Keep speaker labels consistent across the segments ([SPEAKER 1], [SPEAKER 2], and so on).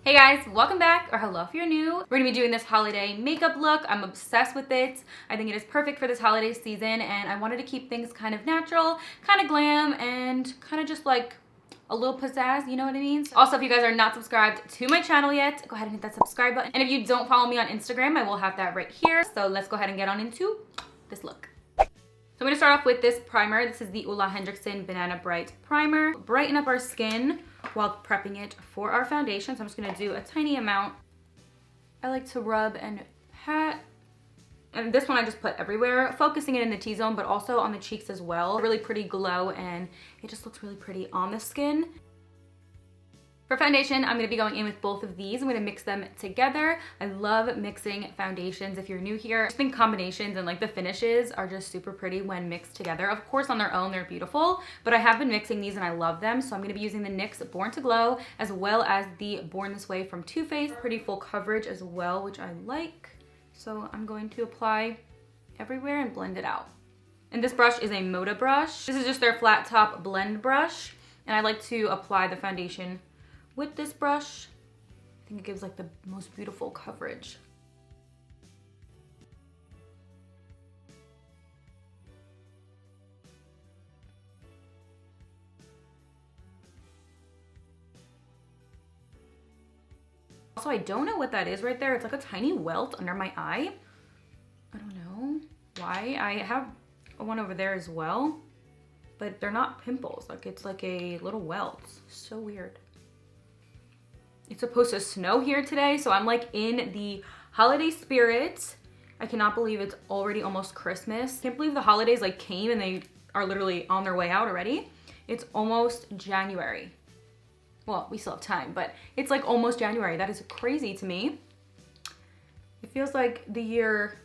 [SPEAKER 1] Hey guys, welcome back, or hello if you're new. We're gonna be doing this holiday makeup look. I'm obsessed with it. I think it is perfect for this holiday season, and I wanted to keep things kind of natural, kind of glam, and kind of just like a little pizzazz, you know what I mean? Also, if you guys are not subscribed to my channel yet, go ahead and hit that subscribe button. And if you don't follow me on Instagram, I will have that right here. So let's go ahead and get on into this look. So I'm gonna start off with this primer. This is the Ole Henriksen Banana Bright Primer. Brighten up our skin while prepping it for our foundation. So I'm just gonna do a tiny amount. I like to rub and pat. And this one I just put everywhere, focusing it in the T-zone, but also on the cheeks as well. Really pretty glow, and it just looks really pretty on the skin. For foundation, I'm gonna be going in with both of these. I'm gonna mix them together. I love mixing foundations. If you're new here, I just think combinations and like the finishes are just super pretty when mixed together. Of course, on their own, they're beautiful, but I have been mixing these and I love them. So I'm gonna be using the NYX Born to Glow as well as the Born This Way from Too Faced. Pretty full coverage as well, which I like. So I'm going to apply everywhere and blend it out. And this brush is a MODA brush. This is just their flat top blend brush. And I like to apply the foundation with this brush. I think it gives like the most beautiful coverage. Also, I don't know what that is right there. It's like a tiny welt under my eye. I don't know why. I have one over there as well, but they're not pimples. Like it's like a little welt. So weird. It's supposed to snow here today, so I'm like in the holiday spirit. I cannot believe it's already almost Christmas. Can't believe the holidays like came and they are literally on their way out already. It's almost January. Well, we still have time, but it's like almost January. That is crazy to me. It feels like the year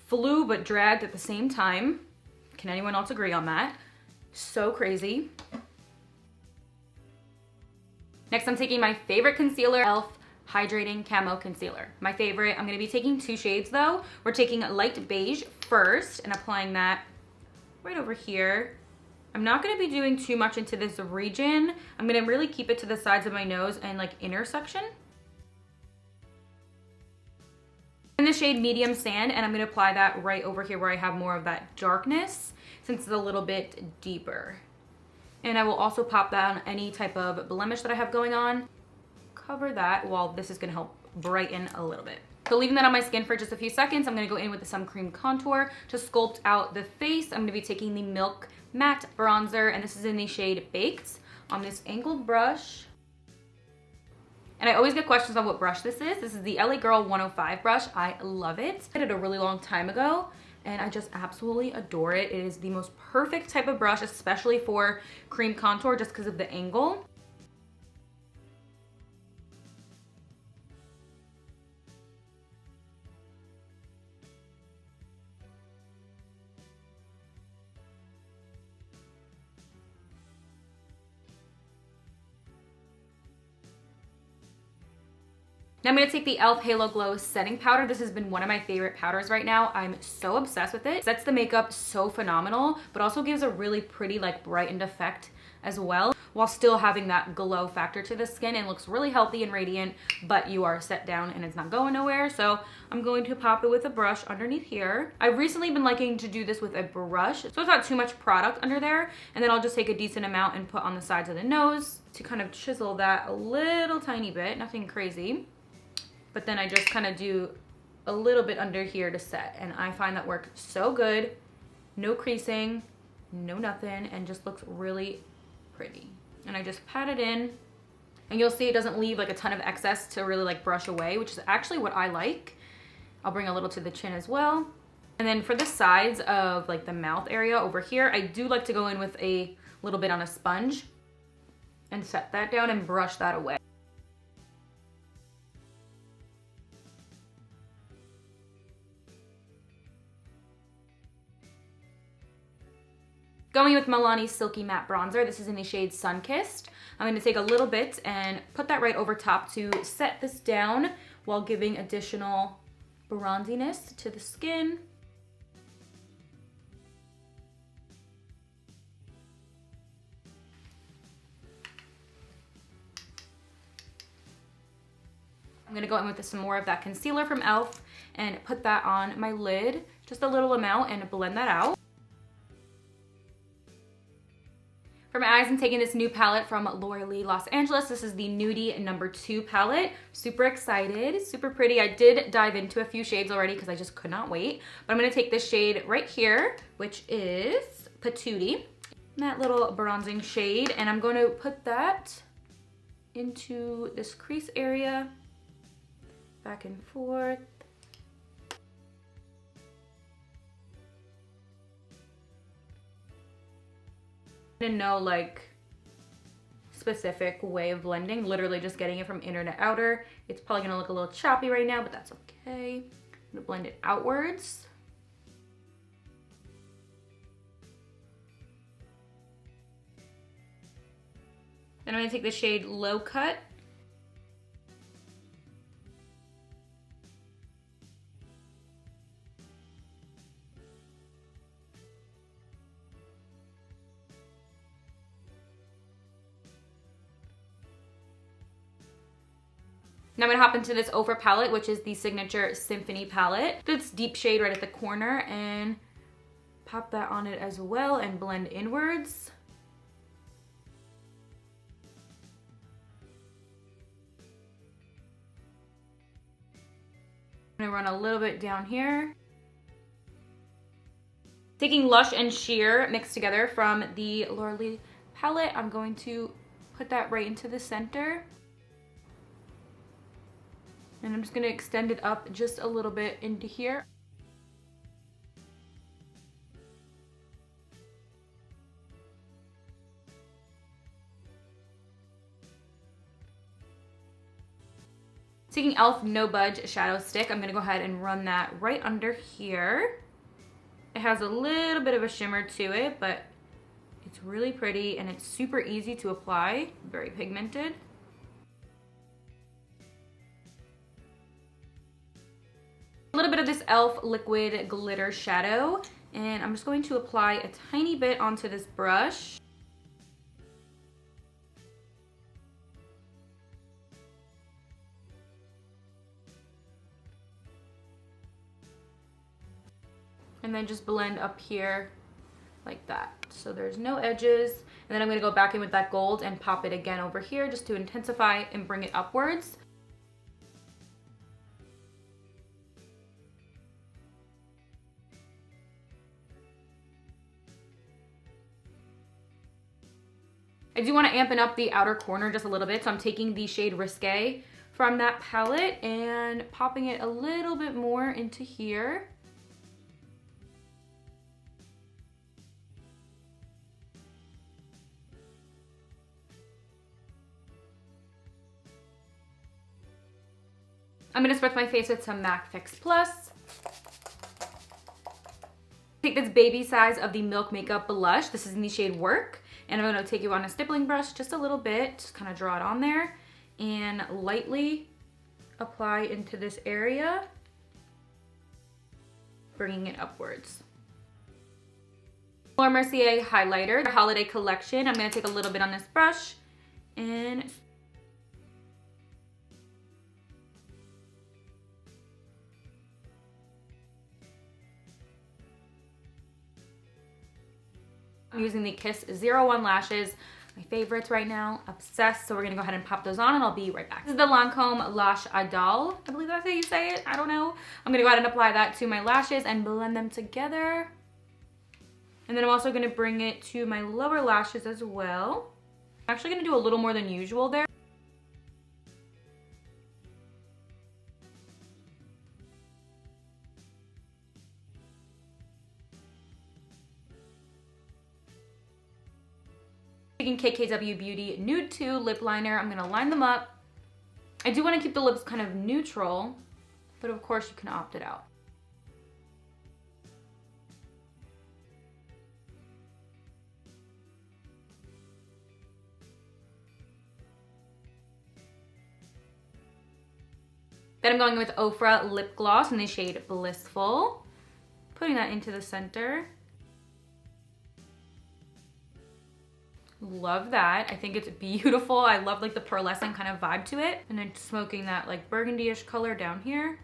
[SPEAKER 1] flew but dragged at the same time. Can anyone else agree on that? So crazy. Next, I'm taking my favorite concealer, e.l.f. Hydrating Camo Concealer. My favorite. I'm gonna be taking two shades though. We're taking light beige first and applying that right over here. I'm not gonna be doing too much into this region. I'm gonna really keep it to the sides of my nose and like inner section. In the shade Medium Sand, and I'm gonna apply that right over here where I have more of that darkness since it's a little bit deeper. And I will also pop that on any type of blemish that I have going on. Cover that while this is gonna help brighten a little bit. So leaving that on my skin for just a few seconds, I'm gonna go in with the Sun Cream Contour to sculpt out the face. I'm gonna be taking the Milk Matte Bronzer, and this is in the shade Baked on this angled brush. And I always get questions on what brush this is. This is the LA Girl 105 brush. I love it. I did it a really long time ago, and I just absolutely adore it. It is the most perfect type of brush, especially for cream contour, just because of the angle. Now I'm gonna take the e.l.f. Halo Glow Setting Powder. This has been one of my favorite powders right now. I'm so obsessed with it. Sets the makeup so phenomenal, but also gives a really pretty like brightened effect as well, while still having that glow factor to the skin, and looks really healthy and radiant, but you are set down and it's not going nowhere. So I'm going to pop it with a brush underneath here. I've recently been liking to do this with a brush, so it's not too much product under there, and then I'll just take a decent amount and put on the sides of the nose to kind of chisel that a little tiny bit, nothing crazy. But then I just kind of do a little bit under here to set, and I find that works so good. No creasing, no nothing, and just looks really pretty. And I just pat it in, and you'll see it doesn't leave like a ton of excess to really like brush away, which is actually what I like. I'll bring a little to the chin as well. And then for the sides of like the mouth area over here, I do like to go in with a little bit on a sponge and set that down and brush that away. Going with Milani's Silky Matte Bronzer. This is in the shade Sunkissed. I'm going to take a little bit and put that right over top to set this down while giving additional bronziness to the skin. I'm gonna go in with some more of that concealer from e.l.f. and put that on my lid, just a little amount, and blend that out. For my eyes, I'm taking this new palette from L'Oreal Los Angeles. This is the Nudie No. 2 palette. Super excited, super pretty. I did dive into a few shades already because I just could not wait. But I'm gonna take this shade right here, which is Patootie, that little bronzing shade, and I'm going to put that into this crease area, back and forth. No like specific way of blending, literally just getting it from inner to outer. It's probably gonna look a little choppy right now, but that's okay. I'm gonna blend it outwards. Then I'm gonna take the shade Low Cut. Now I'm gonna hop into this OFRA palette, which is the Signature Symphony palette. This deep shade right at the corner, and pop that on it as well and blend inwards. I'm gonna run a little bit down here. Taking Lush and Sheer mixed together from the L'Oreal palette, I'm going to put that right into the center. And I'm just gonna extend it up just a little bit into here. Taking e.l.f. No Budge Shadow Stick, I'm gonna go ahead and run that right under here. It has a little bit of a shimmer to it, but it's really pretty and it's super easy to apply, very pigmented. A little bit of this e.l.f. liquid glitter shadow, and I'm just going to apply a tiny bit onto this brush. And then just blend up here like that. So there's no edges. And then I'm gonna go back in with that gold and pop it again over here just to intensify and bring it upwards. I do want to amp up the outer corner just a little bit, so I'm taking the shade Risque from that palette and popping it a little bit more into here. I'm going to spritz my face with some MAC Fix Plus. Take this baby size of the Milk Makeup Blush. This is in the shade Work. And I'm going to take you on a stippling brush just a little bit, just kind of draw it on there, and lightly apply into this area, bringing it upwards. Laura Mercier highlighter, holiday collection. I'm going to take a little bit on this brush and I'm using the Kiss 01 lashes, my favorites right now, obsessed. So we're gonna go ahead and pop those on and I'll be right back. This is the Lancome Lash Idol. I believe that's how you say it, I don't know. I'm gonna go ahead and apply that to my lashes and blend them together. And then I'm also gonna bring it to my lower lashes as well. I'm actually gonna do a little more than usual there. Taking KKW Beauty Nude 2 lip liner, I'm gonna line them up. I do wanna keep the lips kind of neutral, but of course you can opt it out. Then I'm going with OFRA lip gloss in the shade Blissful. Putting that into the center. Love that. I think it's beautiful. I love like the pearlescent kind of vibe to it. And then smoking that like burgundy-ish color down here.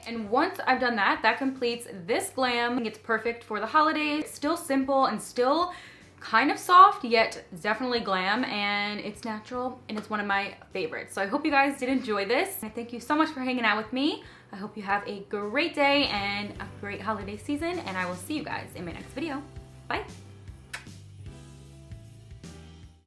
[SPEAKER 1] And once I've done that, that completes this glam. I think it's perfect for the holidays. Still simple and still kind of soft, yet definitely glam, and it's natural, and it's one of my favorites. So I hope you guys did enjoy this. And thank you so much for hanging out with me. I hope you have a great day and a great holiday season, and I will see you guys in my next video. Bye.